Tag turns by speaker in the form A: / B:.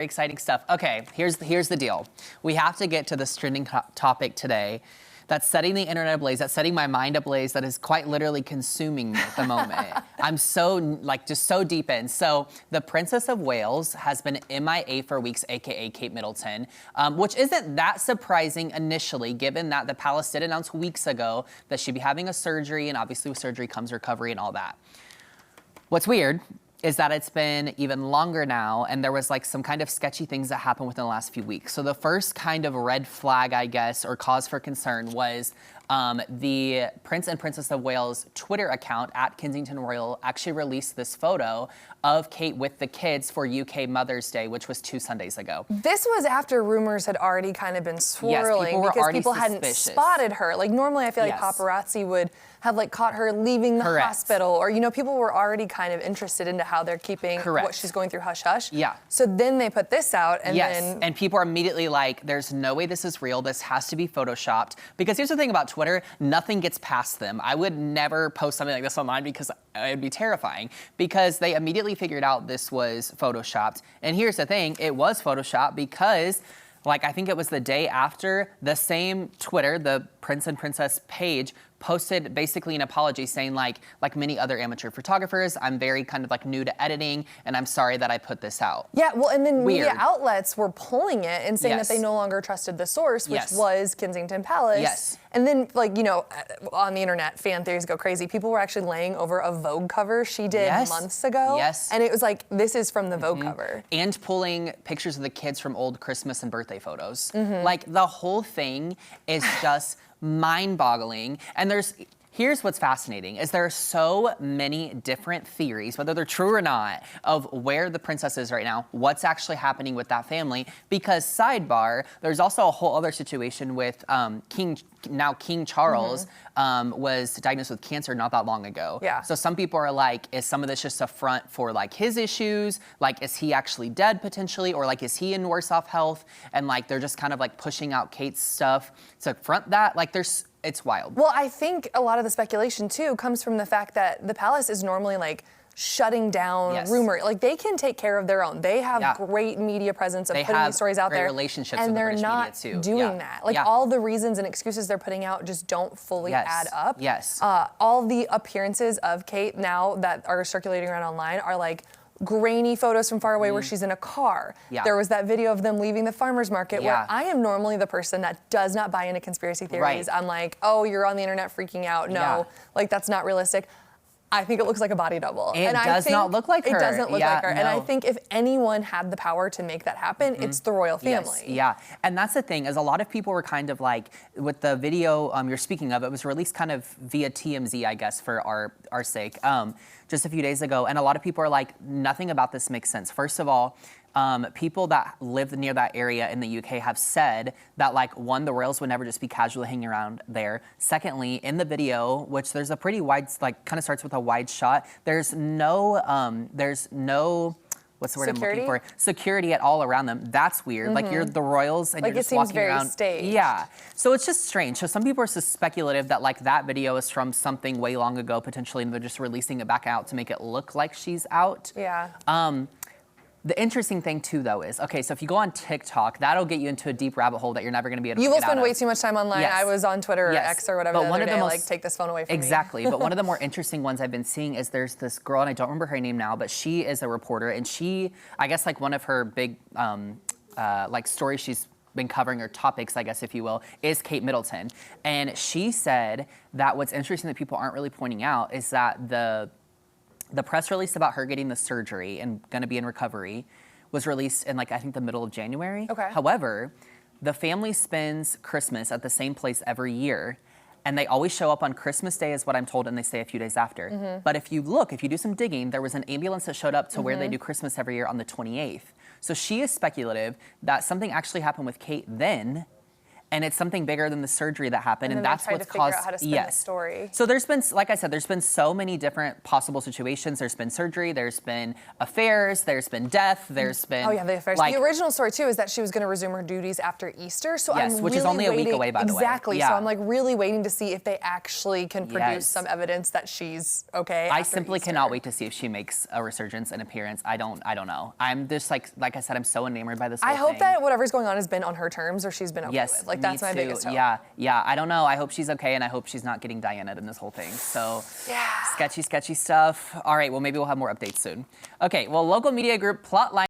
A: Exciting stuff. Okay, here's the deal. We have to get to this trending topic today that's setting the internet ablaze, that's setting my mind ablaze, that is quite literally consuming me at the moment. I'm so, just so deep in. So the Princess of Wales has been MIA for weeks, AKA Kate Middleton, which isn't that surprising initially, given that the palace did announce weeks ago that she'd be having a surgery, and obviously with surgery comes recovery and all that. What's weird is that it's been even longer now, and there was some kind of sketchy things that happened within the last few weeks. So the first kind of red flag, I guess, or cause for concern was the Prince and Princess of Wales Twitter account at Kensington Royal actually released this photo of Kate with the kids for UK Mother's Day, which was 2 Sundays ago.
B: This was after rumors had already kind of been swirling,
A: yes,
B: because people hadn't spotted her. Normally I feel like paparazzi would have caught her leaving the hospital, or people were already kind of interested into how they're keeping what she's going through hush hush.
A: Yeah.
B: So then they put this out, and then
A: and people are immediately like, there's no way this is real, this has to be photoshopped. Because here's the thing about Twitter, nothing gets past them. I would never post something like this online because it would be terrifying, because they immediately figured out this was photoshopped. And here's the thing, it was photoshopped because I think it was the day after, the same Twitter, the Prince and Princess page, posted basically an apology saying like many other amateur photographers, I'm very kind of new to editing, and I'm sorry that I put this out.
B: Yeah, well, and then media outlets were pulling it and saying that they no longer trusted the source, which was Kensington Palace.
A: Yes.
B: And then, on the internet, fan theories go crazy. People were actually laying over a Vogue cover she did months ago.
A: Yes.
B: And it was this is from the Vogue cover.
A: And pulling pictures of the kids from old Christmas and birthday photos. The whole thing is just mind-boggling. And here's what's fascinating, is there are so many different theories, whether they're true or not, of where the princess is right now, what's actually happening with that family. Because sidebar, there's also a whole other situation with King Charles was diagnosed with cancer not that long ago.
B: Yeah.
A: So some people are like, is some of this just a front for his issues? Is he actually dead potentially? Or is he in worse off health? And they're just kind of pushing out Kate's stuff to front that. It's wild.
B: Well, I think a lot of the speculation too comes from the fact that the palace is normally shutting down rumor. They can take care of their own. They have great media presence of putting these stories out there.
A: Relationships
B: and
A: with
B: they're
A: the
B: not
A: media too.
B: doing that. All the reasons and excuses they're putting out just don't fully add up.
A: Yes.
B: All the appearances of Kate now that are circulating around online are grainy photos from far away where she's in a car.
A: Yeah.
B: There was that video of them leaving the farmer's market where I am normally the person that does not buy into conspiracy theories. I'm like, oh, you're on the internet freaking out. No, that's not realistic. I think it looks like a body double.
A: It does not look like her.
B: It doesn't look like her.
A: No.
B: And I think if anyone had the power to make that happen, it's the royal family.
A: Yes, yeah, and that's the thing, is a lot of people were kind of with the video you're speaking of, it was released kind of via TMZ, I guess, for our sake, just a few days ago, and a lot of people are like, nothing about this makes sense. First of all, people that live near that area in the UK have said that, one, the royals would never just be casually hanging around there. Secondly, in the video, which there's a pretty wide, kind of starts with a wide shot, there's no, what's the word I'm looking for? Security at all around them. That's weird. You're the royals and you're just walking around.
B: It seems very staged.
A: Yeah. So it's just strange. So some people are speculative that that video is from something way long ago potentially, and they're just releasing it back out to make it look like she's out.
B: Yeah.
A: The interesting thing too, though, is, okay, so if you go on TikTok, that'll get you into a deep rabbit hole that you're never going to be able to
B: get
A: out
B: You will spend
A: of.
B: way too much time online.
A: Yes.
B: I was on Twitter or X or whatever
A: but
B: the
A: one
B: other
A: of the
B: day,
A: most,
B: take this phone away from me.
A: Exactly. But one of the more interesting ones I've been seeing is there's this girl, and I don't remember her name now, but she is a reporter, and she, I guess one of her big stories she's been covering, or topics, I guess, if you will, is Kate Middleton. And she said that what's interesting that people aren't really pointing out is that the press release about her getting the surgery and going to be in recovery was released in I think the middle of January.
B: Okay.
A: However, the family spends Christmas at the same place every year, and they always show up on Christmas Day is what I'm told, and they stay a few days after. But if you do some digging, there was an ambulance that showed up to where they do Christmas every year on the 28th. So she is speculative that something actually happened with Kate then, and it's something bigger than the surgery that happened, and that's what's caused.
B: Figure out how to spin the story.
A: So there's been, like I said, there's been so many different possible situations. There's been surgery, there's been affairs, there's been death, there's been.
B: Oh yeah, the affairs. The original story too is that she was going to resume her duties after Easter. So
A: yes,
B: I'm
A: which
B: really
A: is only a week away, by the way.
B: Exactly.
A: Yeah.
B: So I'm like really waiting to see if they actually can produce some evidence that she's okay.
A: I simply cannot wait to see if she makes a resurgence and appearance. I don't know. I'm just like I said, I'm so enamored by this whole thing.
B: I hope that whatever's going on has been on her terms, or she's been okay with. Like that's my biggest hope.
A: Yeah. I don't know. I hope she's okay, and I hope she's not getting Diana in this whole thing. So sketchy stuff. All right. Well, maybe we'll have more updates soon. Okay. Well, local media group Plotline.